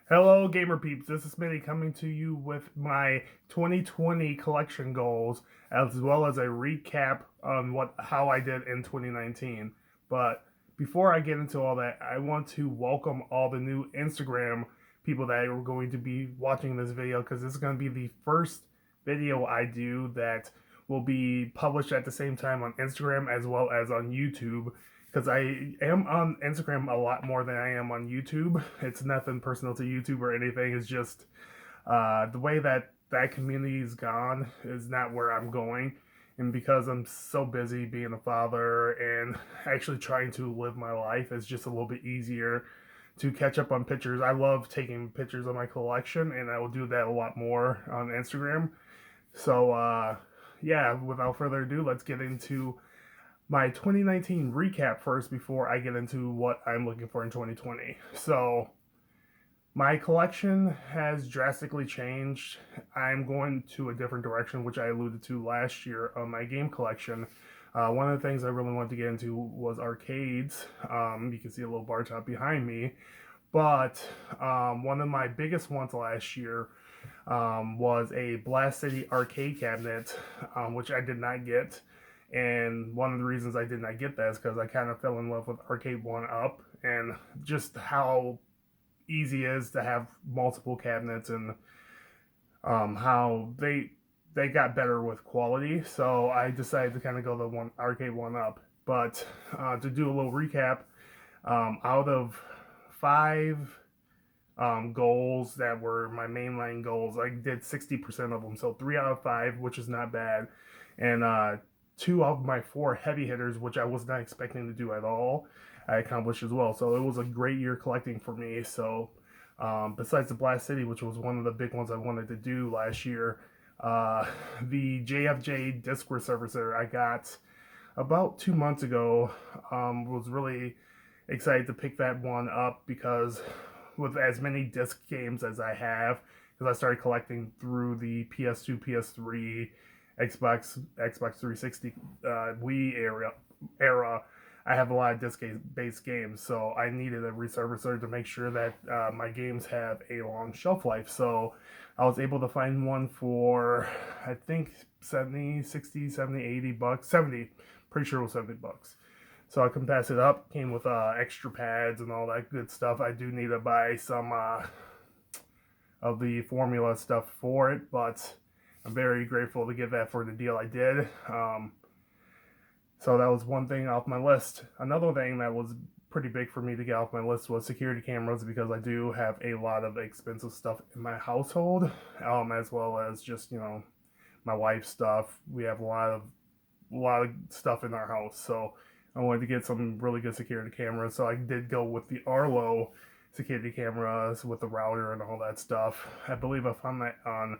Hello, gamer peeps. This is Smitty coming to you with my 2020 collection goals, as well as a recap on how I did in 2019. But before I get into all that, I want to welcome all the new Instagram people that are going to be watching this video because this is going to be the first video I do that will be published at the same time on Instagram as well as on YouTube because I am on Instagram a lot more than I am on YouTube. It's nothing personal to YouTube or anything. It's just the way that community's gone is not where I'm going. And because I'm so busy being a father and actually trying to live my life, it's just a little bit easier to catch up on pictures. I love taking pictures of my collection, and I will do that a lot more on Instagram. So, yeah, without further ado, let's get into my 2019 recap first before I get into what I'm looking for in 2020. So, my collection has drastically changed. I'm going to a different direction, which I alluded to last year on my game collection. One of the things I really wanted to get into was arcades. You can see a little bar top behind me. But one of my biggest ones last year was a Blast City arcade cabinet, which I did not get. And one of the reasons I did not get that is because I kind of fell in love with Arcade 1 Up and just how easy it is to have multiple cabinets and how they got better with quality. So I decided to kind of go the one Arcade 1 Up. But to do a little recap, out of five goals that were my mainline goals, I did 60% of them. So 3 out of 5, which is not bad. And two of my four heavy hitters, which I was not expecting to do at all, I accomplished as well. So it was a great year collecting for me. So besides the Blast City, which was one of the big ones I wanted to do last year, the JFJ disc resurfacer I got about 2 months ago, was really excited to pick that one up because with as many disc games as I have, because I started collecting through the PS2, PS3, Xbox 360, Wii era. I have a lot of disc-based games, so I needed a resurfacer to make sure that my games have a long shelf life. So I was able to find one for, I think, 70, 60, 70, 80 bucks. 70, pretty sure it was 70 bucks. So I can pass it up. Came with extra pads and all that good stuff. I do need to buy some of the formula stuff for it, but I'm very grateful to get that for the deal I did. So that was one thing off my list. Another thing that was pretty big for me to get off my list was security cameras because I do have a lot of expensive stuff in my household, as well as just my wife's stuff. We have a lot of stuff in our house, so I wanted to get some really good security cameras. So I did go with the Arlo security cameras with the router and all that stuff. I believe I found that on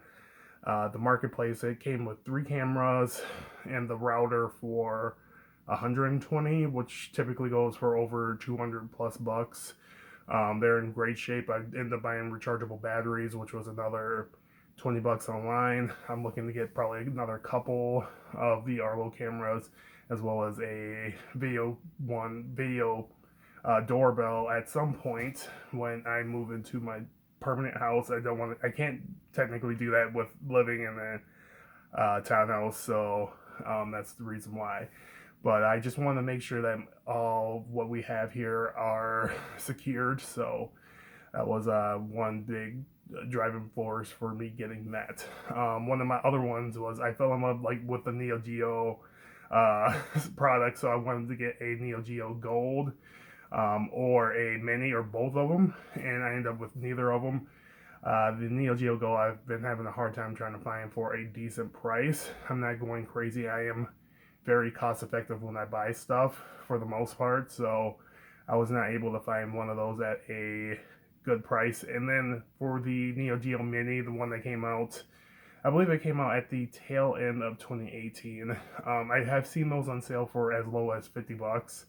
the marketplace. It came with 3 cameras and the router for 120, which typically goes for over 200 plus bucks. They're in great shape. I ended up buying rechargeable batteries, which was another 20 bucks online. I'm looking to get probably another couple of the Arlo cameras, as well as a video doorbell at some point when I move into my permanent house. I can't technically do that with living in a townhouse, so that's the reason why. But I just want to make sure that all what we have here are secured. So that was one big driving force for me getting that. One of my other ones was I fell in love with the Neo Geo product, so I wanted to get a Neo Geo Gold or a Mini or both of them, and I ended up with neither of them. The Neo Geo Go I've been having a hard time trying to find for a decent price. I'm not going crazy. I am very cost effective when I buy stuff for the most part, so I was not able to find one of those at a good price. And then for the Neo Geo Mini, the one that came out, I believe it came out at the tail end of 2018. I have seen those on sale for as low as 50 bucks,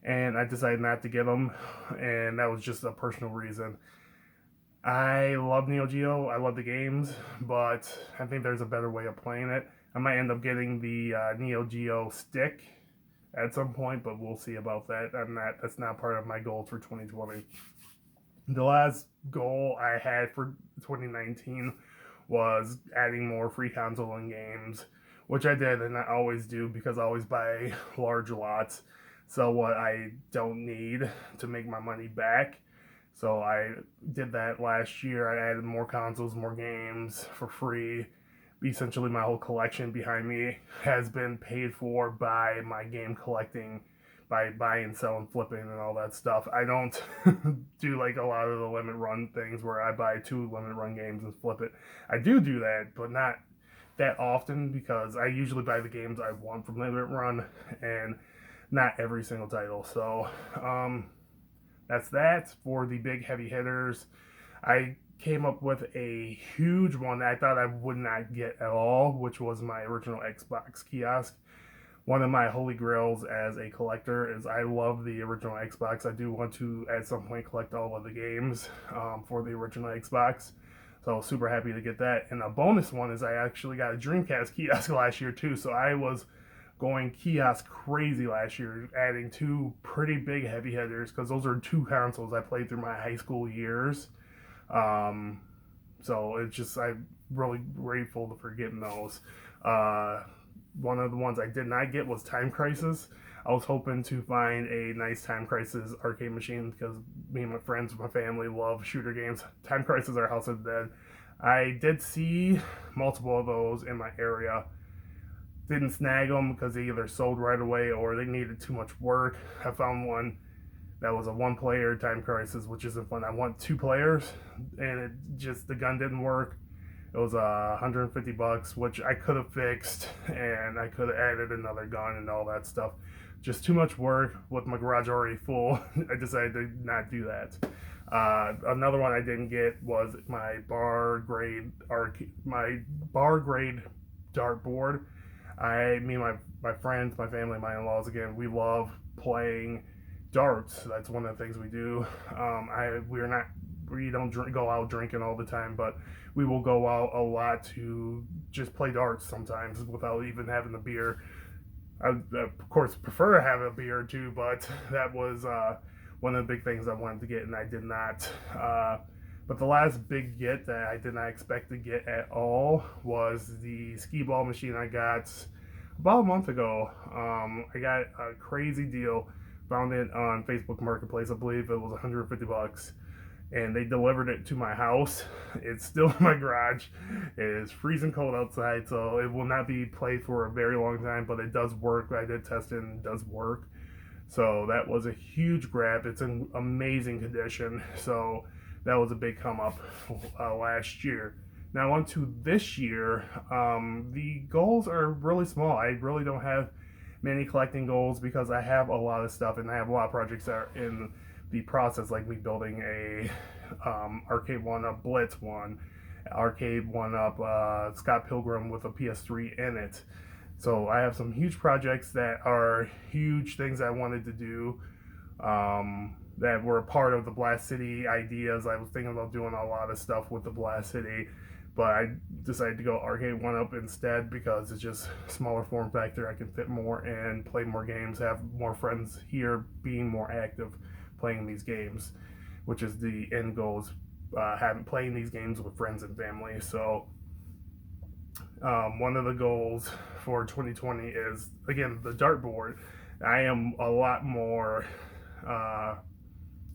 and I decided not to get them, and that was just a personal reason. I love Neo Geo. I love the games, but I think there's a better way of playing it. I might end up getting the Neo Geo stick at some point, but we'll see about that. That's not part of my goals for 2020. The last goal I had for 2019 was adding more free console and games, which I did, and I always do because I always buy large lots. So what I don't need to make my money back. So I did that last year. I added more consoles, more games for free. Essentially, my whole collection behind me has been paid for by my game collecting, by buying, selling, flipping, and all that stuff. I don't do like a lot of the limit run things where I buy 2 limit run games and flip it. I do that, but not that often because I usually buy the games I want from limit run and not every single title. So that's that for the big heavy hitters. I came up with a huge one that I thought I would not get at all, which was my original Xbox kiosk. One of my holy grails as a collector is I love the original Xbox. I do want to at some point collect all of the games for the original Xbox. So super happy to get that. And a bonus one is I actually got a Dreamcast kiosk last year too. So I was going kiosk crazy last year, adding 2 pretty big heavy hitters because those are 2 consoles I played through my high school years. So it's just, I'm really grateful for getting those. One of the ones I did not get was Time Crisis. I was hoping to find a nice Time Crisis arcade machine because me and my friends, my family love shooter games. Time Crisis or House of the Dead. I did see multiple of those in my area. Didn't snag them because they either sold right away or they needed too much work. I found one that was a 1-player Time Crisis, which isn't fun. I want 2 players, and it just, the gun didn't work. It was $150, which I could have fixed, and I could have added another gun and all that stuff. Just too much work with my garage already full. I decided to not do that. Another one I didn't get was my bar grade dartboard. Me and my friends, my family, my in-laws, again, we love playing darts. That's one of the things we do. We don't go out drinking all the time, but we will go out a lot to just play darts sometimes without even having a beer. I, of course, prefer to have a beer too, but that was one of the big things I wanted to get, and I did not. But the last big get that I did not expect to get at all was the skee ball machine I got about a month ago. I got a crazy deal. Found it on Facebook Marketplace. I believe it was $150. And they delivered it to my house. It's still in my garage. It is freezing cold outside, so it will not be played for a very long time, but it does work. I did test it and it does work. So that was a huge grab. It's in amazing condition. So that was a big come up last year. Now on to this year. The goals are really small. I really don't have many collecting goals because I have a lot of stuff and I have a lot of projects that are in the process, like me building a arcade 1-up Blitz one, arcade 1-up Scott Pilgrim with a PS3 in it. So I have some huge projects that are huge things I wanted to do that were a part of the Blast City ideas. I was thinking about doing a lot of stuff with the Blast City, but I decided to go arcade 1-up instead because it's just smaller form factor. I can fit more and play more games, have more friends here, being more active playing these games, which is the end goal, is playing these games with friends and family. So one of the goals for 2020 is, again, the dartboard. I am a lot more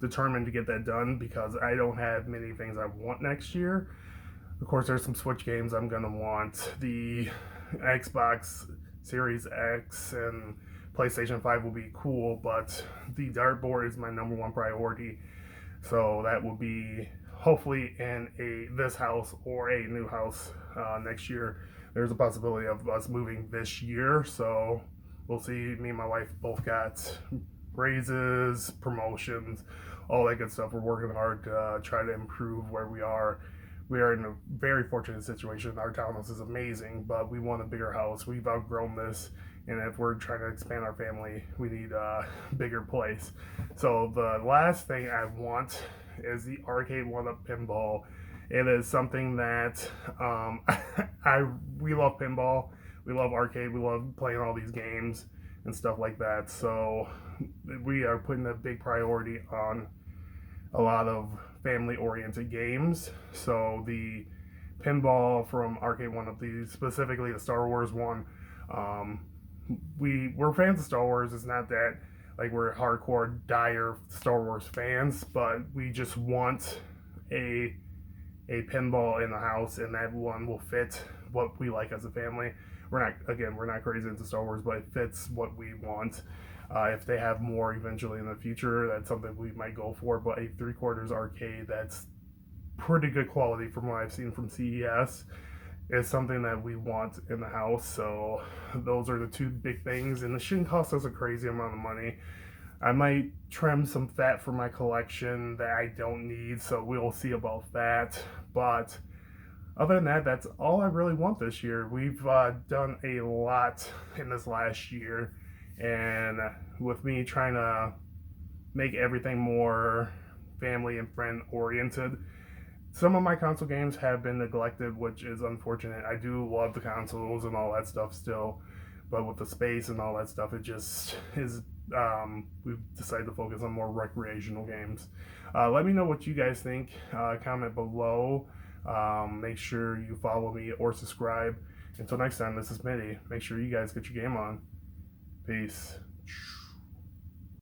determined to get that done because I don't have many things I want next year. Of course, there's some Switch games I'm going to want. The Xbox Series X and PlayStation 5 will be cool, but the dartboard is my number one priority. So that will be hopefully in this house or a new house next year. There's a possibility of us moving this year, so we'll see. Me and my wife both got raises, promotions, all that good stuff. We're working hard to try to improve where we are. We are in a very fortunate situation. Our townhouse is amazing, but we want a bigger house. We've outgrown this, and if we're trying to expand our family, we need a bigger place. So the last thing I want is the arcade 1-up pinball. It is something that we love pinball, we love arcade, we love playing all these games and stuff like that. So we are putting a big priority on a lot of family-oriented games. So the pinball from Arcade One of these, specifically the Star Wars one. We're fans of Star Wars. It's not that like we're hardcore dire Star Wars fans, but we just want a pinball in the house, and that one will fit what we like as a family. We're not crazy into Star Wars, but it fits what we want. If they have more eventually in the future, that's something we might go for. But a 3/4 arcade that's pretty good quality from what I've seen from CES is something that we want in the house. So those are the two big things, and it shouldn't cost us a crazy amount of money. I might trim some fat for my collection that I don't need, so we'll see about that. But other than that, that's all I really want this year. We've done a lot in this last year, and with me trying to make everything more family and friend oriented, some of my console games have been neglected, which is unfortunate. I do love the consoles and all that stuff still, but with the space and all that stuff, it just is. We've decided to focus on more recreational games. Let me know what you guys think. Comment below. Make sure you follow me or subscribe. Until next time, this is Smitty. Make sure you guys get your game on. Peace.